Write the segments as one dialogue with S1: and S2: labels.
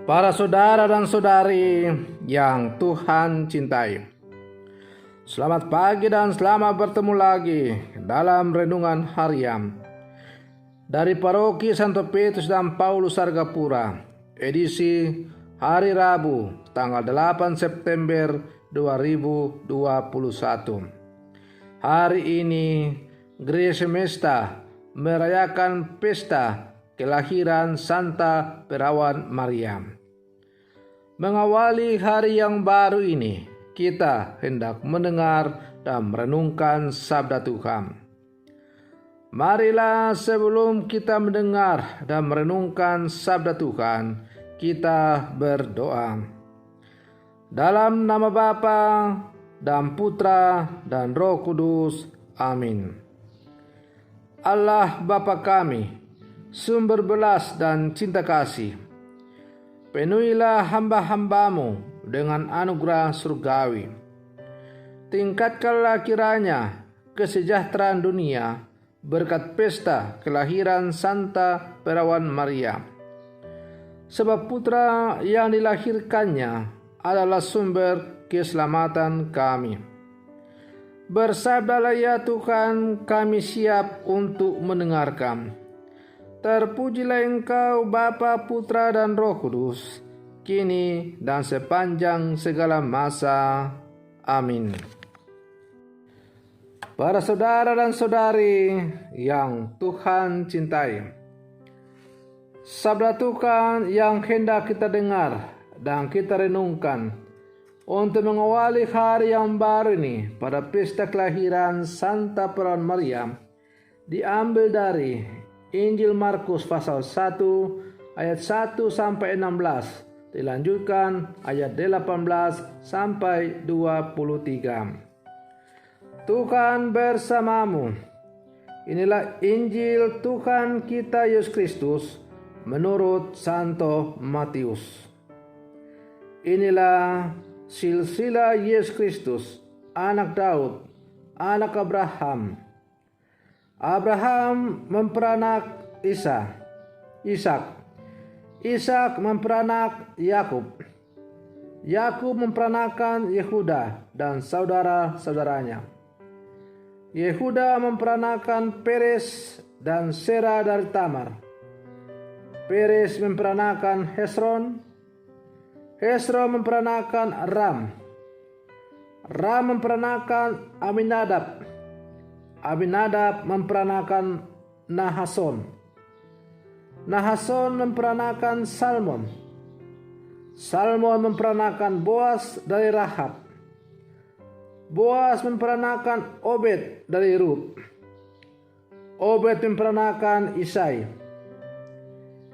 S1: Para saudara dan saudari yang Tuhan cintai, selamat pagi dan selamat bertemu lagi dalam renungan harian dari Paroki Santo Petrus dan Paulus Sargapura, edisi hari Rabu tanggal 8 September 2021. Hari ini Gereja Semesta merayakan pesta kelahiran Santa Perawan Maria. Mengawali hari yang baru ini, kita hendak mendengar dan merenungkan sabda Tuhan. Marilah sebelum kita mendengar dan merenungkan sabda Tuhan, kita berdoa. Dalam nama Bapa dan Putra dan Roh Kudus. Amin. Allah Bapa kami, sumber belas dan cinta kasih, penuhilah hamba-hambamu dengan anugerah surgawi. Tingkatkanlah kiranya kesejahteraan dunia berkat pesta kelahiran Santa Perawan Maria. Sebab putra yang dilahirkannya adalah sumber keselamatan kami. Bersabdalah ya Tuhan, kami siap untuk mendengarkan. Terpujilah Engkau Bapa, Putra dan Roh Kudus, kini dan sepanjang segala masa. Amin. Para saudara dan saudari yang Tuhan cintai, sabda Tuhan yang hendak kita dengar dan kita renungkan untuk mengawali hari yang baru ini pada pesta kelahiran Santa Perawan Maria diambil dari Injil Markus pasal 1 ayat 1 sampai 16, dilanjutkan ayat 18 sampai 23. Tuhan bersamamu. Inilah Injil Tuhan kita Yesus Kristus menurut Santo Matius. Inilah silsilah Yesus Kristus, anak Daud, anak Abraham. Abraham memperanak Ishak. Ishak memperanak Yakub. Yakub memperanakan Yehuda dan saudara-saudaranya. Yehuda memperanakan Peres dan Sera dari Tamar. Peres memperanakan Hesron. Hesron memperanakan Ram. Ram memperanakan Aminadab. Aminadab memperanakan Nahason. Nahason memperanakan Salmon. Salmon memperanakan Boas dari Rahab. Boas memperanakan Obed dari Rut. Obed memperanakan Isai.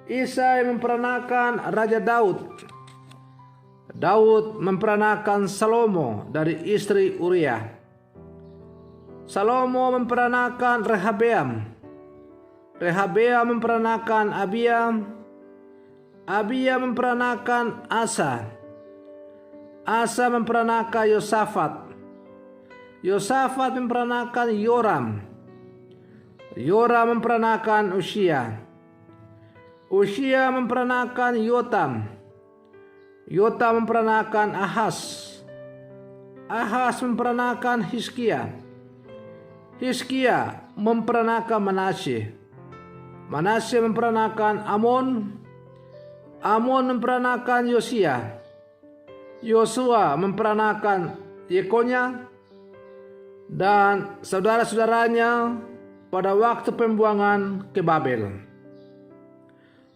S1: Isai memperanakan Raja Daud. Daud memperanakan Salomo dari istri Uriah. Salomo memperanakan Rehabeam. Rehabeam memperanakan Abiam. Abiam memperanakan Asa. Asa memperanakan Yosafat. Yosafat memperanakan Yoram. Yoram memperanakan Usia. Usia memperanakan Yotam. Yotam memperanakan Ahas. Ahas memperanakan Hizkia. Hizkia memperanakan Manasye. Manasye memperanakan Amon. Amon memperanakan Yosia. Yosua memperanakan Yekonya dan saudara-saudaranya pada waktu pembuangan ke Babel.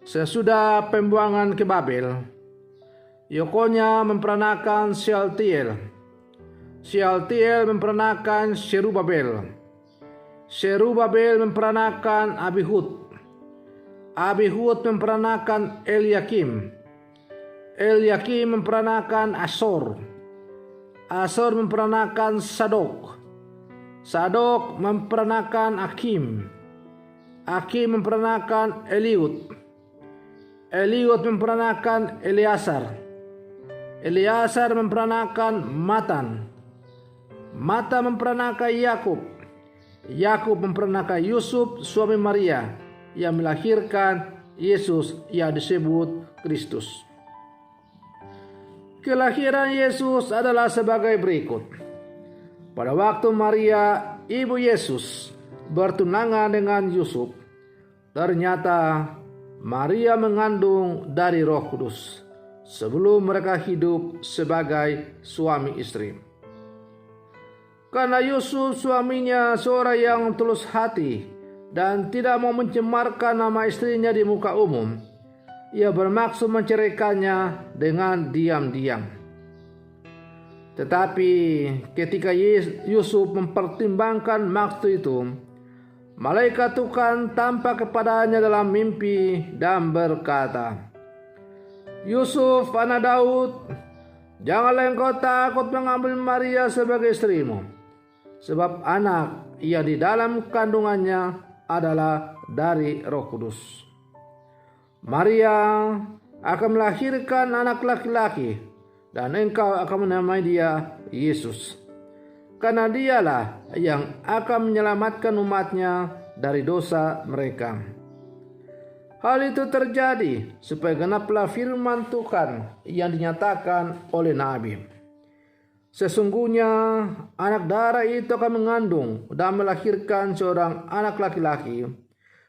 S1: Sesudah pembuangan ke Babel, Yekonya memperanakan Shealtiel. Shealtiel memperanakan Serubabel. Serubabel memperanakan Abihud. Abihud memperanakan Eliakim. Eliakim memperanakan Asor. Asor memperanakan Sadok. Sadok memperanakan Akim. Akim memperanakan Eliud. Eliud memperanakan Eleazar. Eleazar memperanakan Matan. Matan memperanakan Yakub. Yakub memperanakan Yusuf suami Maria yang melahirkan Yesus yang disebut Kristus. Kelahiran Yesus adalah sebagai berikut. Pada waktu Maria, ibu Yesus, bertunangan dengan Yusuf, ternyata Maria mengandung dari Roh Kudus sebelum mereka hidup sebagai suami istri. Karena Yusuf suaminya seorang yang tulus hati dan tidak mau mencemarkan nama istrinya di muka umum, ia bermaksud menceraikannya dengan diam-diam. Tetapi ketika Yusuf mempertimbangkan maksud itu, malaikat Tuhan tampak kepadanya dalam mimpi dan berkata, "Yusuf, anak Daud, janganlah engkau takut mengambil Maria sebagai istrimu, sebab anak yang di dalam kandungannya adalah dari Roh Kudus. Maria akan melahirkan anak laki-laki, dan engkau akan menamai dia Yesus, karena dialah yang akan menyelamatkan umatnya dari dosa mereka." Hal itu terjadi supaya genaplah firman Tuhan yang dinyatakan oleh Nabi. Sesungguhnya anak darah itu akan mengandung dan melahirkan seorang anak laki-laki,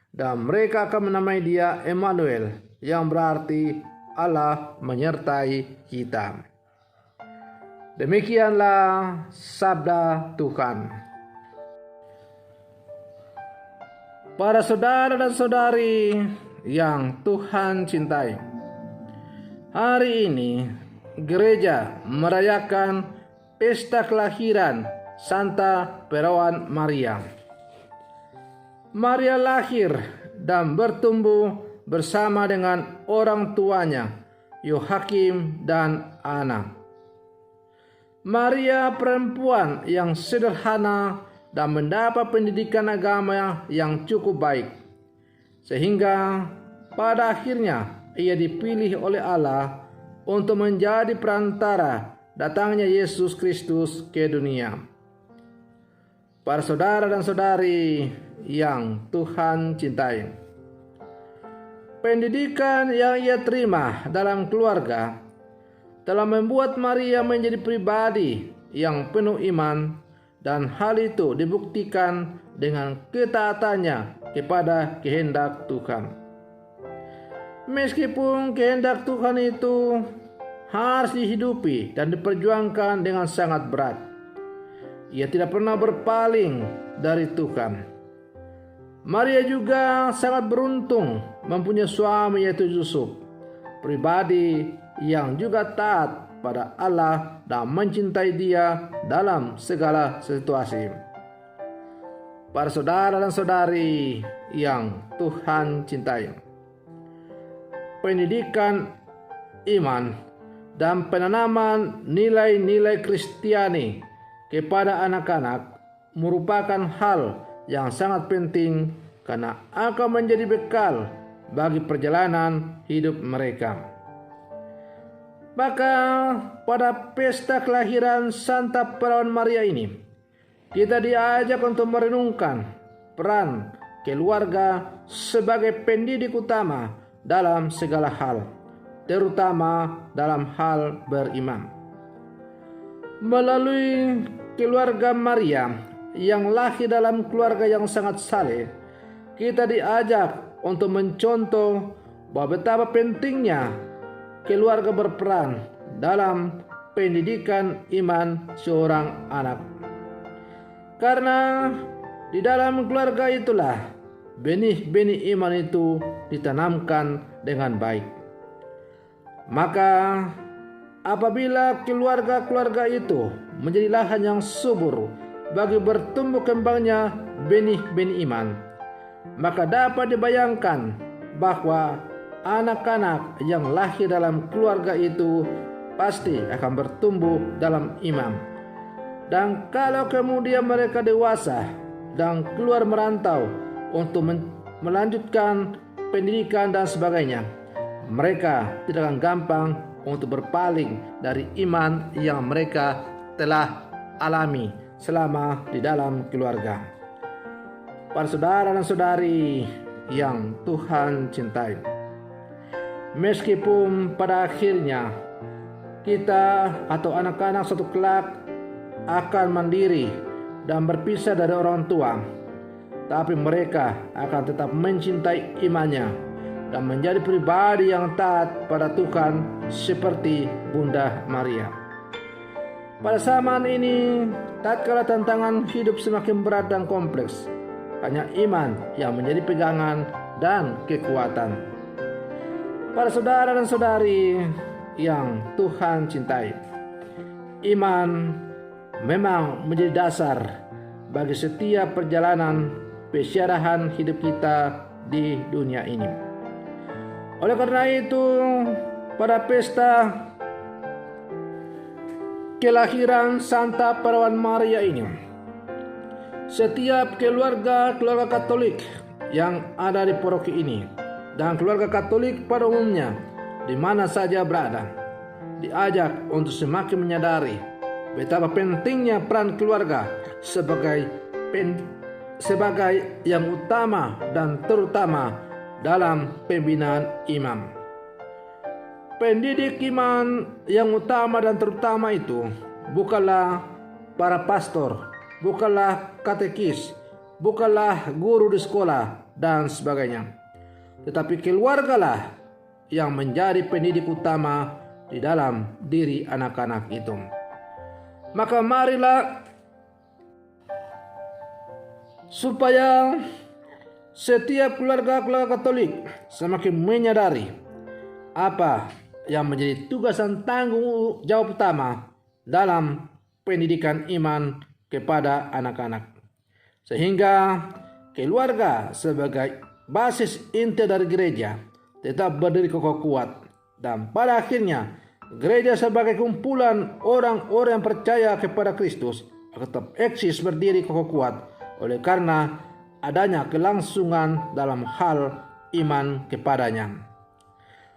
S1: dan mereka akan menamai dia Emmanuel, yang berarti Allah menyertai kita. Demikianlah sabda Tuhan. Para saudara dan saudari yang Tuhan cintai, hari ini gereja merayakan pesta kelahiran Santa Perawan Maria. Maria lahir dan bertumbuh bersama dengan orang tuanya, Yohakim dan Ana. Maria perempuan yang sederhana dan mendapat pendidikan agama yang cukup baik, sehingga pada akhirnya ia dipilih oleh Allah untuk menjadi perantara datangnya Yesus Kristus ke dunia. Para saudara dan saudari yang Tuhan cintai, pendidikan yang ia terima dalam keluarga telah membuat Maria menjadi pribadi yang penuh iman, dan hal itu dibuktikan dengan ketaatannya kepada kehendak Tuhan. Meskipun kehendak Tuhan itu harus dihidupi dan diperjuangkan dengan sangat berat, ia tidak pernah berpaling dari Tuhan. Maria juga sangat beruntung mempunyai suami, yaitu Yusuf, pribadi yang juga taat pada Allah dan mencintai Dia dalam segala situasi. Para saudara dan saudari yang Tuhan cintai, pendidikan iman dan penanaman nilai-nilai Kristiani kepada anak-anak merupakan hal yang sangat penting, karena akan menjadi bekal bagi perjalanan hidup mereka. Maka pada pesta kelahiran Santa Perawan Maria ini, kita diajak untuk merenungkan peran keluarga sebagai pendidik utama dalam segala hal, terutama dalam hal beriman. Melalui keluarga Maria yang lahir dalam keluarga yang sangat saleh, kita diajak untuk mencontoh bahwa betapa pentingnya keluarga berperan dalam pendidikan iman seorang anak. Karena di dalam keluarga itulah benih-benih iman itu ditanamkan dengan baik. Maka apabila keluarga-keluarga itu menjadi lahan yang subur bagi bertumbuh kembangnya benih-benih iman, maka dapat dibayangkan bahwa anak-anak yang lahir dalam keluarga itu pasti akan bertumbuh dalam iman. Dan kalau kemudian mereka dewasa dan keluar merantau untuk melanjutkan pendidikan dan sebagainya, mereka tidak akan gampang untuk berpaling dari iman yang mereka telah alami selama di dalam keluarga. Para saudara dan saudari yang Tuhan cintai, meskipun pada akhirnya kita atau anak-anak suatu kelak akan mandiri dan berpisah dari orang tua, tapi mereka akan tetap mencintai imannya dan menjadi pribadi yang taat pada Tuhan seperti Bunda Maria. Pada zaman ini, tatkala tantangan hidup semakin berat dan kompleks, hanya iman yang menjadi pegangan dan kekuatan. Para saudara dan saudari yang Tuhan cintai, iman memang menjadi dasar bagi setiap perjalanan pesyarahan hidup kita di dunia ini. Oleh karena itu, pada pesta kelahiran Santa Perawan Maria ini, setiap keluarga Katolik yang ada di paroki ini dan keluarga Katolik pada umumnya di mana saja berada, diajak untuk semakin menyadari betapa pentingnya peran keluarga sebagai yang utama dan terutama dalam pembinaan iman. Pendidik iman yang utama dan terutama itu bukanlah para pastor, bukanlah katekis, bukanlah guru di sekolah dan sebagainya, tetapi keluargalah yang menjadi pendidik utama di dalam diri anak-anak itu. Maka marilah supaya setiap keluarga Katolik semakin menyadari apa yang menjadi tugas dan tanggung jawab utama dalam pendidikan iman kepada anak-anak, sehingga keluarga sebagai basis inti dari gereja tetap berdiri kokoh kuat, dan pada akhirnya gereja sebagai kumpulan orang-orang yang percaya kepada Kristus tetap eksis berdiri kokoh kuat oleh karena adanya kelangsungan dalam hal iman kepadanya.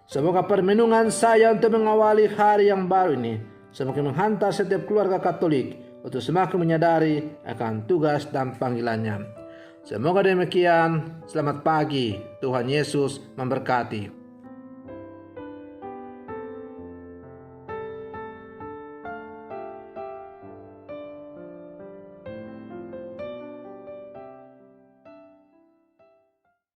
S1: Semoga permenungan saya untuk mengawali hari yang baru ini semakin menghantar setiap keluarga Katolik untuk semakin menyadari akan tugas dan panggilannya. Semoga demikian. Selamat pagi. Tuhan Yesus memberkati.